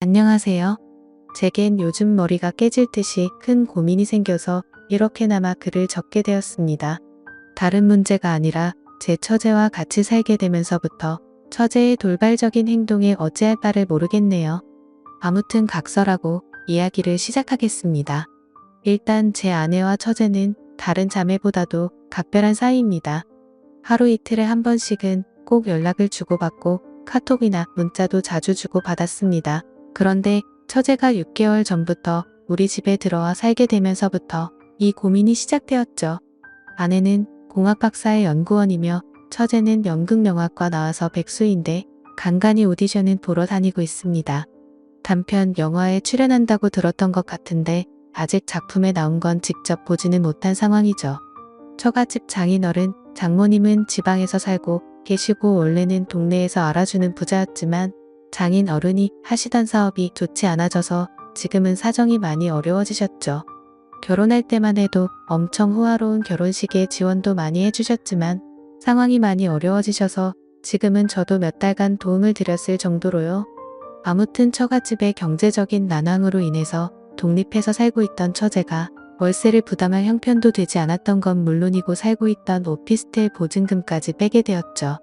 안녕하세요. 제겐 요즘 머리가 깨질 듯이 큰 고민이 생겨서 이렇게나마 글을 적게 되었습니다. 다른 문제가 아니라 제 처제와 같이 살게 되면서부터 처제의 돌발적인 행동에 어찌할 바를 모르겠네요. 아무튼 각설하고 이야기를 시작하겠습니다. 일단 제 아내와 처제는 다른 자매보다도 각별한 사이입니다. 하루 이틀에 한 번씩은 꼭 연락을 주고받고 카톡이나 문자도 자주 주고받았습니다. 그런데 처제가 6개월 전부터 우리 집에 들어와 살게 되면서부터 이 고민이 시작되었죠. 아내는 공학 박사의 연구원이며 처제는 연극영화과 나와서 백수인데 간간히 오디션은 보러 다니고 있습니다. 단편 영화에 출연한다고 들었던 것 같은데 아직 작품에 나온 건 직접 보지는 못한 상황이죠. 처갓집 장인어른, 장모님은 지방에서 살고 계시고 원래는 동네에서 알아주는 부자였지만 장인 어른이 하시던 사업이 좋지 않아져서 지금은 사정이 많이 어려워지셨죠. 결혼할 때만 해도 엄청 호화로운 결혼식에 지원도 많이 해주셨지만 상황이 많이 어려워지셔서 지금은 저도 몇 달간 도움을 드렸을 정도로요. 아무튼 처갓집의 경제적인 난항으로 인해서 독립해서 살고 있던 처제가 월세를 부담할 형편도 되지 않았던 건 물론이고 살고 있던 오피스텔 보증금까지 빼게 되었죠.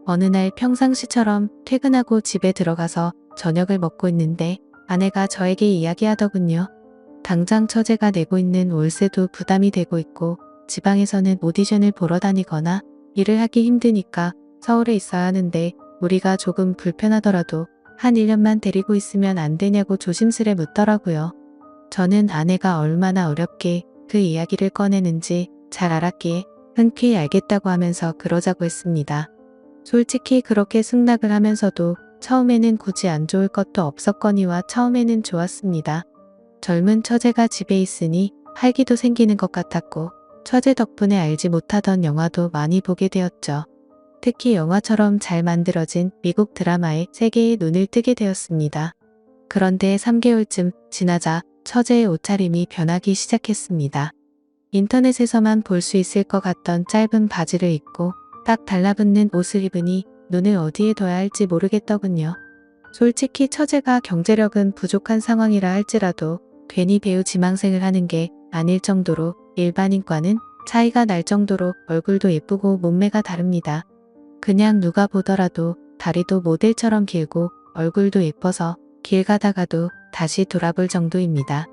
어느 날 평상시처럼 퇴근하고 집에 들어가서 저녁을 먹고 있는데 아내가 저에게 이야기하더군요. 당장 처제가 내고 있는 월세도 부담이 되고 있고 지방에서는 오디션을 보러 다니거나 일을 하기 힘드니까 서울에 있어야 하는데 우리가 조금 불편하더라도 한 1년만 데리고 있으면 안 되냐고 조심스레 묻더라고요. 저는 아내가 얼마나 어렵게 그 이야기를 꺼내는지 잘 알았기에 흔쾌히 알겠다고 하면서 그러자고 했습니다. 솔직히 그렇게 승낙을 하면서도 처음에는 굳이 안 좋을 것도 없었거니와 처음에는 좋았습니다. 젊은 처제가 집에 있으니 활기도 생기는 것 같았고 처제 덕분에 알지 못하던 영화도 많이 보게 되었죠. 특히 영화처럼 잘 만들어진 미국 드라마에 세계의 눈을 뜨게 되었습니다. 그런데 3개월쯤 지나자 처제의 옷차림이 변하기 시작했습니다. 인터넷에서만 볼 수 있을 것 같던 짧은 바지를 입고 딱 달라붙는 옷을 입으니 눈을 어디에 둬야 할지 모르겠더군요. 솔직히 처제가 경제력은 부족한 상황이라 할지라도 괜히 배우 지망생을 하는 게 아닐 정도로 일반인과는 차이가 날 정도로 얼굴도 예쁘고 몸매가 다릅니다. 그냥 누가 보더라도 다리도 모델처럼 길고 얼굴도 예뻐서 길 가다가도 다시 돌아볼 정도입니다.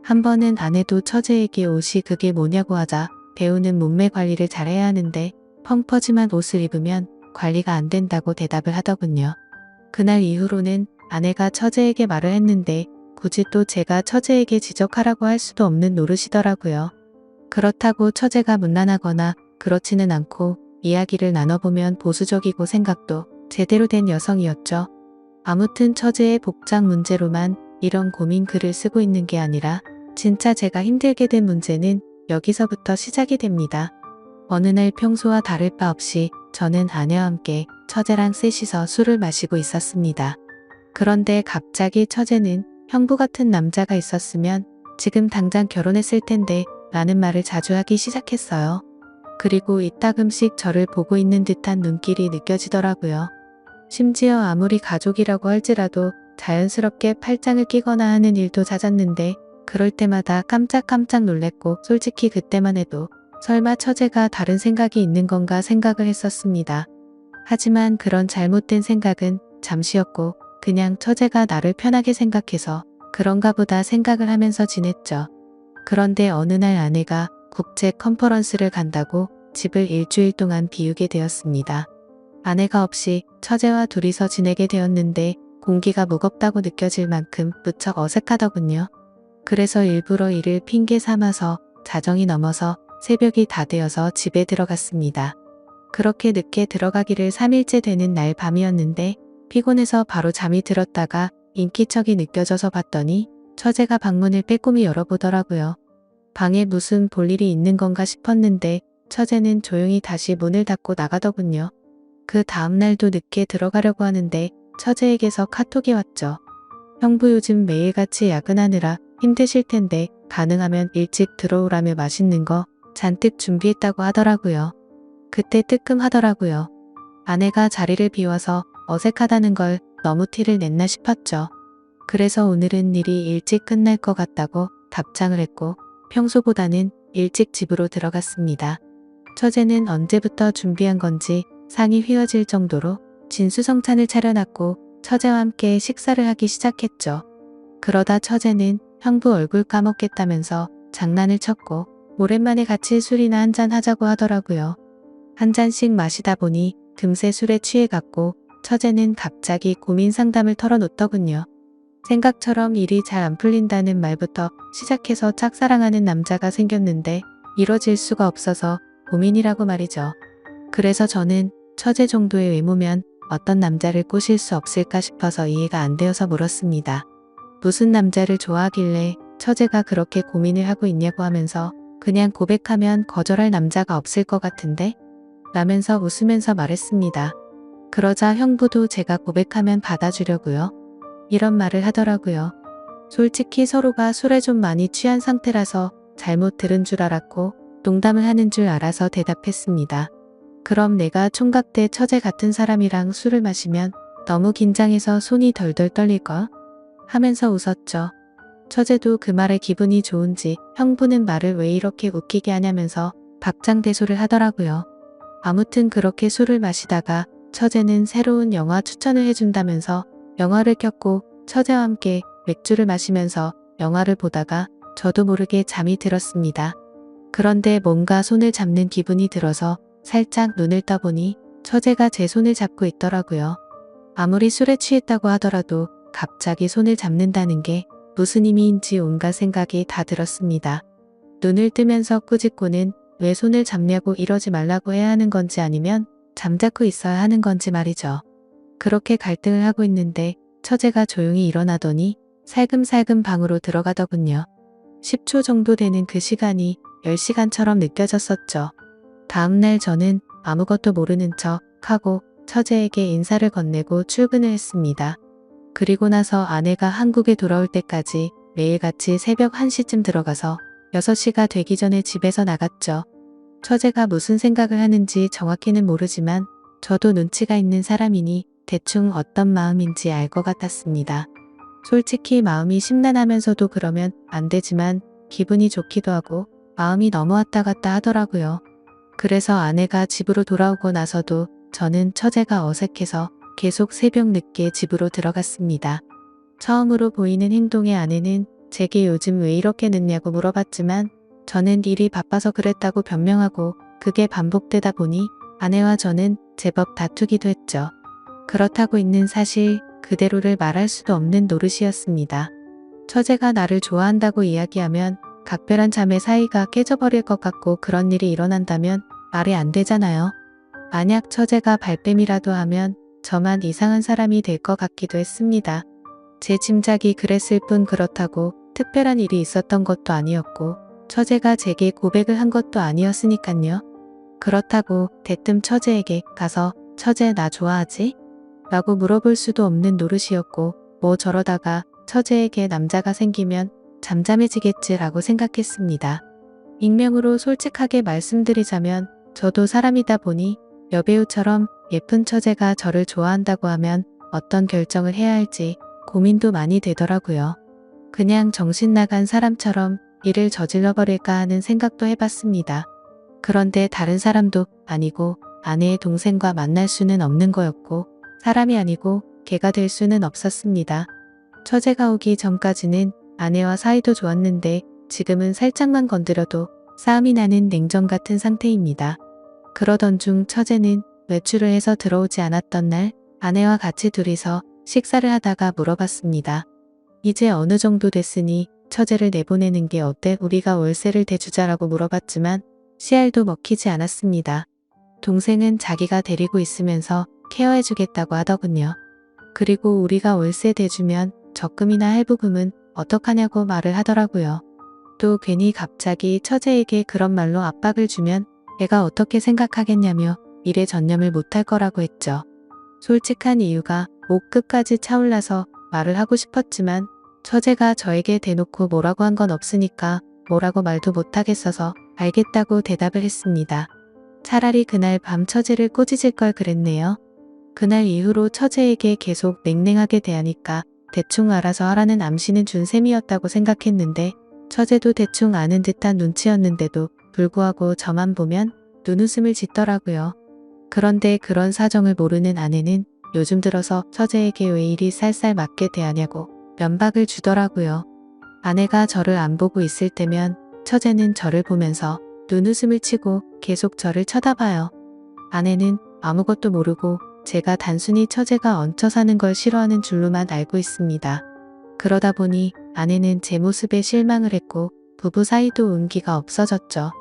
한 번은 아내도 처제에게 옷이 그게 뭐냐고 하자 배우는 몸매 관리를 잘해야 하는데 펑퍼짐한 옷을 입으면 관리가 안 된다고 대답을 하더군요. 그날 이후로는 아내가 처제에게 말을 했는데 굳이 또 제가 처제에게 지적하라고 할 수도 없는 노릇이더라고요. 그렇다고 처제가 문란하거나 그렇지는 않고 이야기를 나눠보면 보수적이고 생각도 제대로 된 여성이었죠. 아무튼 처제의 복장 문제로만 이런 고민 글을 쓰고 있는 게 아니라 진짜 제가 힘들게 된 문제는 여기서부터 시작이 됩니다. 어느 날 평소와 다를 바 없이 저는 아내와 함께 처제랑 셋이서 술을 마시고 있었습니다. 그런데 갑자기 처제는 형부 같은 남자가 있었으면 지금 당장 결혼했을 텐데 라는 말을 자주 하기 시작했어요. 그리고 이따금씩 저를 보고 있는 듯한 눈길이 느껴지더라고요. 심지어 아무리 가족이라고 할지라도 자연스럽게 팔짱을 끼거나 하는 일도 잦았는데 그럴 때마다 깜짝깜짝 놀랬고 솔직히 그때만 해도 설마 처제가 다른 생각이 있는 건가 생각을 했었습니다. 하지만 그런 잘못된 생각은 잠시였고 그냥 처제가 나를 편하게 생각해서 그런가 보다 생각을 하면서 지냈죠. 그런데 어느 날 아내가 국제 컨퍼런스를 간다고 집을 일주일 동안 비우게 되었습니다. 아내가 없이 처제와 둘이서 지내게 되었는데 공기가 무겁다고 느껴질 만큼 무척 어색하더군요. 그래서 일부러 이를 핑계 삼아서 자정이 넘어서 새벽이 다 되어서 집에 들어갔습니다. 그렇게 늦게 들어가기를 3일째 되는 날 밤이었는데 피곤해서 바로 잠이 들었다가 인기척이 느껴져서 봤더니 처제가 방문을 빼꼼히 열어보더라고요. 방에 무슨 볼일이 있는 건가 싶었는데 처제는 조용히 다시 문을 닫고 나가더군요. 그 다음날도 늦게 들어가려고 하는데 처제에게서 카톡이 왔죠. 형부 요즘 매일같이 야근하느라 힘드실 텐데 가능하면 일찍 들어오라며 맛있는 거 잔뜩 준비했다고 하더라고요. 그때 뜨끔하더라고요. 아내가 자리를 비워서 어색하다는 걸 너무 티를 냈나 싶었죠. 그래서 오늘은 일이 일찍 끝날 것 같다고 답장을 했고 평소보다는 일찍 집으로 들어갔습니다. 처제는 언제부터 준비한 건지 상이 휘어질 정도로 진수성찬을 차려놨고 처제와 함께 식사를 하기 시작했죠. 그러다 처제는 형부 얼굴 까먹겠다면서 장난을 쳤고 오랜만에 같이 술이나 한잔 하자고 하더라고요. 한 잔씩 마시다 보니 금세 술에 취해갔고 처제는 갑자기 고민 상담을 털어놓더군요. 생각처럼 일이 잘 안 풀린다는 말부터 시작해서 짝사랑하는 남자가 생겼는데 이뤄질 수가 없어서 고민이라고 말이죠. 그래서 저는 처제 정도의 외모면 어떤 남자를 꼬실 수 없을까 싶어서 이해가 안 되어서 물었습니다. 무슨 남자를 좋아하길래 처제가 그렇게 고민을 하고 있냐고 하면서 그냥 고백하면 거절할 남자가 없을 것 같은데? 라면서 웃으면서 말했습니다. 그러자 형부도 제가 고백하면 받아주려고요. 이런 말을 하더라고요. 솔직히 서로가 술에 좀 많이 취한 상태라서 잘못 들은 줄 알았고 농담을 하는 줄 알아서 대답했습니다. 그럼 내가 총각 때 처제 같은 사람이랑 술을 마시면 너무 긴장해서 손이 덜덜 떨릴걸? 하면서 웃었죠. 처제도 그 말에 기분이 좋은지 형부는 말을 왜 이렇게 웃기게 하냐면서 박장대소를 하더라고요. 아무튼 그렇게 술을 마시다가 처제는 새로운 영화 추천을 해준다면서 영화를 켰고 처제와 함께 맥주를 마시면서 영화를 보다가 저도 모르게 잠이 들었습니다. 그런데 뭔가 손을 잡는 기분이 들어서 살짝 눈을 떠보니 처제가 제 손을 잡고 있더라고요. 아무리 술에 취했다고 하더라도 갑자기 손을 잡는다는 게 무슨 의미인지 온갖 생각이 다 들었습니다. 눈을 뜨면서 꾸짖고는 왜 손을 잡냐고 이러지 말라고 해야 하는 건지 아니면 잠자코 있어야 하는 건지 말이죠. 그렇게 갈등을 하고 있는데 처제가 조용히 일어나더니 살금살금 방으로 들어가더군요. 10초 정도 되는 그 시간이 10시간처럼 느껴졌었죠. 다음날 저는 아무것도 모르는 척 하고 처제에게 인사를 건네고 출근을 했습니다. 그리고 나서 아내가 한국에 돌아올 때까지 매일같이 새벽 1시쯤 들어가서 6시가 되기 전에 집에서 나갔죠. 처제가 무슨 생각을 하는지 정확히는 모르지만 저도 눈치가 있는 사람이니 대충 어떤 마음인지 알 것 같았습니다. 솔직히 마음이 심란하면서도 그러면 안 되지만 기분이 좋기도 하고 마음이 너무 왔다 갔다 하더라고요. 그래서 아내가 집으로 돌아오고 나서도 저는 처제가 어색해서 계속 새벽 늦게 집으로 들어갔습니다. 처음으로 보이는 행동의 아내는 제게 요즘 왜 이렇게 늦냐고 물어봤지만 저는 일이 바빠서 그랬다고 변명하고 그게 반복되다 보니 아내와 저는 제법 다투기도 했죠. 그렇다고 있는 사실 그대로를 말할 수도 없는 노릇이었습니다. 처제가 나를 좋아한다고 이야기하면 각별한 자매 사이가 깨져버릴 것 같고 그런 일이 일어난다면 말이 안 되잖아요. 만약 처제가 발뺌이라도 하면 저만 이상한 사람이 될 것 같기도 했습니다. 제 짐작이 그랬을 뿐 그렇다고 특별한 일이 있었던 것도 아니었고 처제가 제게 고백을 한 것도 아니었으니깐요. 그렇다고 대뜸 처제에게 가서 처제 나 좋아하지? 라고 물어볼 수도 없는 노릇이었고 뭐 저러다가 처제에게 남자가 생기면 잠잠해지겠지라고 생각했습니다. 익명으로 솔직하게 말씀드리자면 저도 사람이다 보니 여배우처럼 예쁜 처제가 저를 좋아한다고 하면 어떤 결정을 해야 할지 고민도 많이 되더라고요. 그냥 정신 나간 사람처럼 일을 저질러 버릴까 하는 생각도 해봤습니다. 그런데 다른 사람도 아니고 아내의 동생과 만날 수는 없는 거였고 사람이 아니고 개가 될 수는 없었습니다. 처제가 오기 전까지는 아내와 사이도 좋았는데 지금은 살짝만 건드려도 싸움이 나는 냉전 같은 상태입니다. 그러던 중 처제는 외출을 해서 들어오지 않았던 날 아내와 같이 둘이서 식사를 하다가 물어봤습니다. 이제 어느 정도 됐으니 처제를 내보내는 게 어때? 우리가 월세를 대주자라고 물어봤지만 씨알도 먹히지 않았습니다. 동생은 자기가 데리고 있으면서 케어해주겠다고 하더군요. 그리고 우리가 월세 대주면 적금이나 할부금은 어떡하냐고 말을 하더라고요. 또 괜히 갑자기 처제에게 그런 말로 압박을 주면 애가 어떻게 생각하겠냐며 일에 전념을 못할 거라고 했죠. 솔직한 이유가 목 끝까지 차올라서 말을 하고 싶었지만 처제가 저에게 대놓고 뭐라고 한 건 없으니까 뭐라고 말도 못하겠어서 알겠다고 대답을 했습니다. 차라리 그날 밤 처제를 꼬지질 걸 그랬네요. 그날 이후로 처제에게 계속 냉랭하게 대하니까 대충 알아서 하라는 암시는 준 셈이었다고 생각했는데 처제도 대충 아는 듯한 눈치였는데도 불구하고 저만 보면 눈웃음을 짓더라고요. 그런데 그런 사정을 모르는 아내는 요즘 들어서 처제에게 왜 이리 쌀쌀 맞게 대하냐고 면박을 주더라고요. 아내가 저를 안 보고 있을 때면 처제는 저를 보면서 눈웃음을 치고 계속 저를 쳐다봐요. 아내는 아무것도 모르고 제가 단순히 처제가 얹혀 사는 걸 싫어하는 줄로만 알고 있습니다. 그러다 보니 아내는 제 모습에 실망을 했고 부부 사이도 운기가 없어졌죠.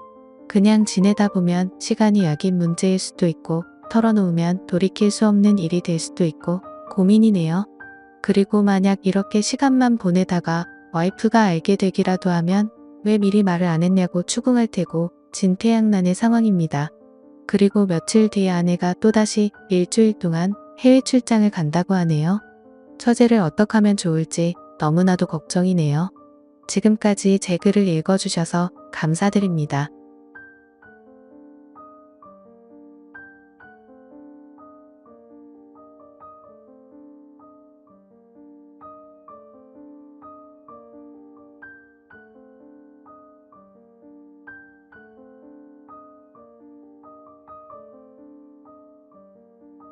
그냥 지내다 보면 시간이 약인 문제일 수도 있고 털어놓으면 돌이킬 수 없는 일이 될 수도 있고 고민이네요. 그리고 만약 이렇게 시간만 보내다가 와이프가 알게 되기라도 하면 왜 미리 말을 안 했냐고 추궁할 테고 진퇴양난의 상황입니다. 그리고 며칠 뒤에 아내가 또다시 일주일 동안 해외 출장을 간다고 하네요. 처제를 어떻게 하면 좋을지 너무나도 걱정이네요. 지금까지 제 글을 읽어주셔서 감사드립니다.